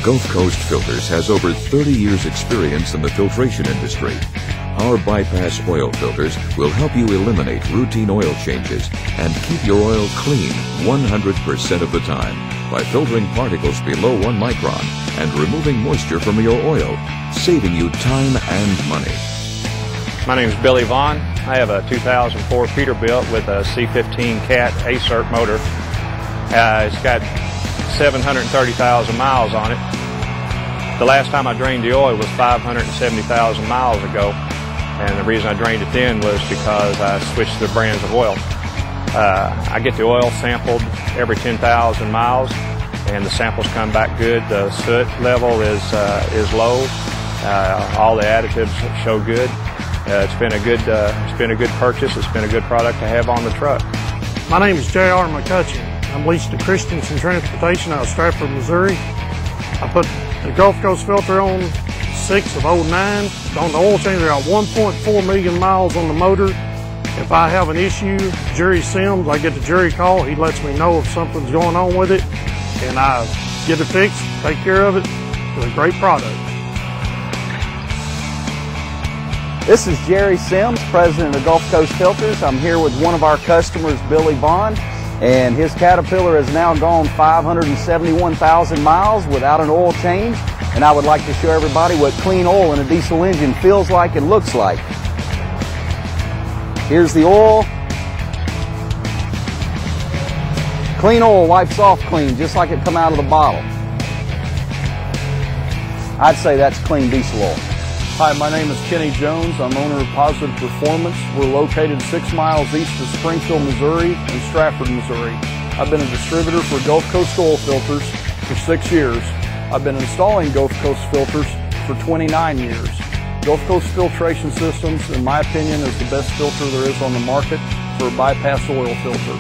Gulf Coast Filters has over 30 years experience in the filtration industry. Our bypass oil filters will help you eliminate routine oil changes and keep your oil clean 100% of the time by filtering particles below 1 micron and removing moisture from your oil, saving you time and money. My name is Billy Vaughn. I have a 2004 Peterbilt with a C15 Cat Srt motor. It's got 730,000 miles on it. The last time I drained the oil was 570,000 miles ago, and the reason I drained it then was because I switched the brands of oil. I get the oil sampled every 10,000 miles, and the samples come back good. The soot level is low. All the additives show good. It's been a good purchase. It's been a good product to have on the truck. My name is J.R. McCutcheon. I'm leased to Christensen Transportation out of Stratford, Missouri. I put the Gulf Coast filter on 6/09. On the oil change, I got 1.4 million miles on the motor. If I have an issue, Jerry Sims, I get the Jerry call. He lets me know if something's going on with it, and I get it fixed, take care of it. It's a great product. This is Jerry Sims, president of Gulf Coast Filters. I'm here with one of our customers, Billy Vaughn, and his Caterpillar has now gone 571,000 miles without an oil change, and I would like to show everybody what clean oil in a diesel engine feels like and looks like. Here's the oil. Clean oil wipes off clean, just like it come out of the bottle. I'd say that's clean diesel oil. Hi, my name is Kenny Jones. I'm owner of Positive Performance. We're located 6 miles east of Springfield, Missouri and Stratford, Missouri. I've been a distributor for Gulf Coast oil filters for 6 years. I've been installing Gulf Coast filters for 29 years. Gulf Coast Filtration Systems, in my opinion, is the best filter there is on the market for a bypass oil filter.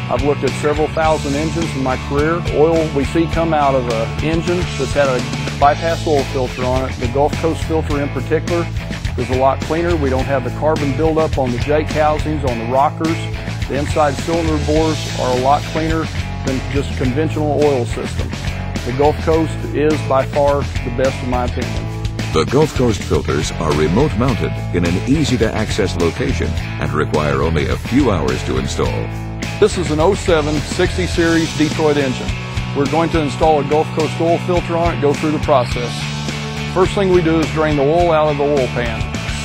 I've looked at several thousand engines in my career. Oil we see come out of an engine that's had a bypass oil filter on it. The Gulf Coast filter in particular is a lot cleaner. We don't have the carbon buildup on the Jake housings, on the rockers. The inside cylinder bores are a lot cleaner than just conventional oil system. The Gulf Coast is by far the best in my opinion. The Gulf Coast filters are remote mounted in an easy to access location and require only a few hours to install. This is an 07 60 series Detroit engine. We're going to install a Gulf Coast oil filter on it, go through the process. First thing we do is drain the oil out of the oil pan.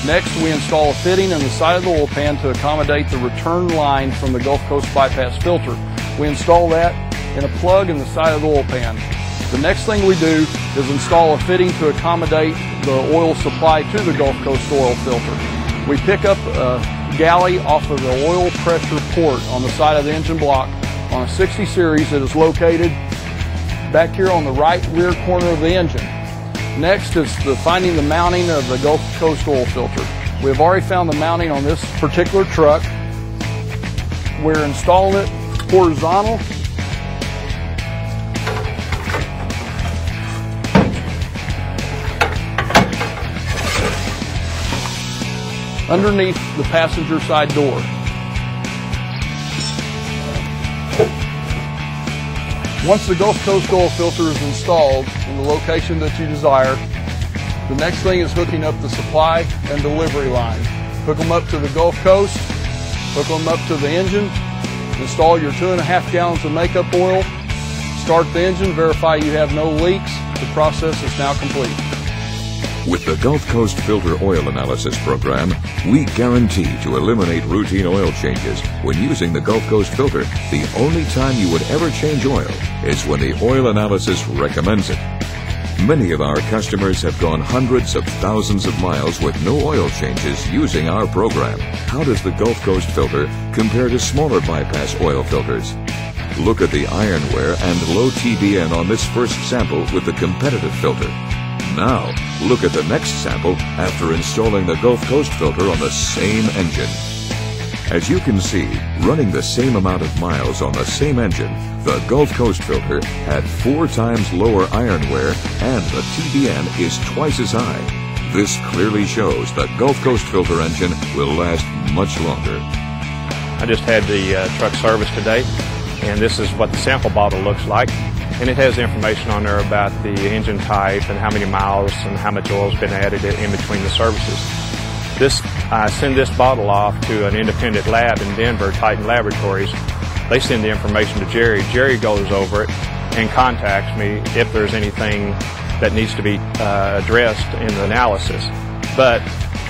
Next, we install a fitting in the side of the oil pan to accommodate the return line from the Gulf Coast bypass filter. We install that in a plug in the side of the oil pan. The next thing we do is install a fitting to accommodate the oil supply to the Gulf Coast oil filter. We pick up a galley off of the oil pressure port on the side of the engine block on a 60 series that is located back here on the right rear corner of the engine. Next is finding the mounting of the Gulf Coast oil filter. We have already found the mounting on this particular truck. We're installing it horizontal. Underneath the passenger side door. Once the Gulf Coast oil filter is installed in the location that you desire, the next thing is hooking up the supply and delivery line. Hook them up to the Gulf Coast, hook them up to the engine, install your 2.5 gallons of makeup oil, start the engine, verify you have no leaks. The process is now complete. With the Gulf Coast Filter Oil Analysis Program, we guarantee to eliminate routine oil changes. When using the Gulf Coast filter, the only time you would ever change oil is when the oil analysis recommends it. Many of our customers have gone hundreds of thousands of miles with no oil changes using our program. How does the Gulf Coast filter compare to smaller bypass oil filters? Look at the iron wear and low TBN on this first sample with the competitive filter. Now, look at the next sample after installing the Gulf Coast filter on the same engine. As you can see, running the same amount of miles on the same engine, the Gulf Coast filter had 4 times lower iron wear and the TBN is twice as high. This clearly shows the Gulf Coast filter engine will last much longer. I just had the truck serviced today, and this is what the sample bottle looks like. and it has information on there about the engine type and how many miles and how much oil's been added in between the services. I send this bottle off to an independent lab in Denver, Titan Laboratories. They send the information to Jerry. Jerry goes over it and contacts me if there's anything that needs to be addressed in the analysis. But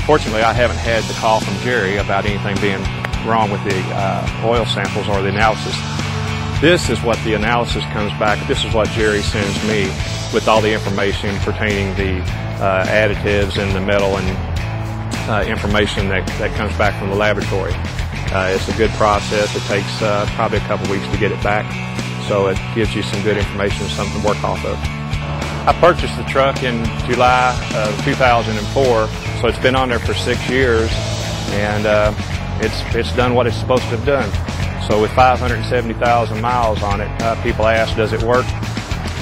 fortunately, I haven't had the call from Jerry about anything being wrong with the oil samples or the analysis. This is what the analysis comes back. This is what Jerry sends me with all the information pertaining the additives and the metal and information that comes back from the laboratory. It's a good process. It takes probably a couple weeks to get it back, so it gives you some good information, something to work off of. I purchased the truck in July of 2004, so it's been on there for 6 years, and it's done what it's supposed to have done. So with 570,000 miles on it, people ask, does it work?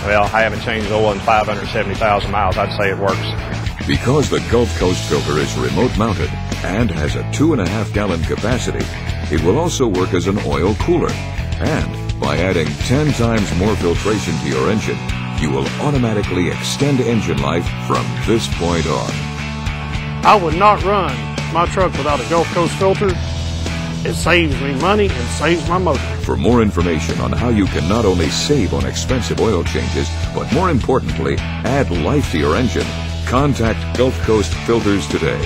Well, I haven't changed oil in 570,000 miles. I'd say it works. Because the Gulf Coast filter is remote mounted and has a 2.5 gallon capacity, it will also work as an oil cooler. And by adding 10 times more filtration to your engine, you will automatically extend engine life from this point on. I would not run my truck without a Gulf Coast filter. It saves me money and saves my motor. For more information on how you can not only save on expensive oil changes, but more importantly, add life to your engine, contact Gulf Coast Filters today.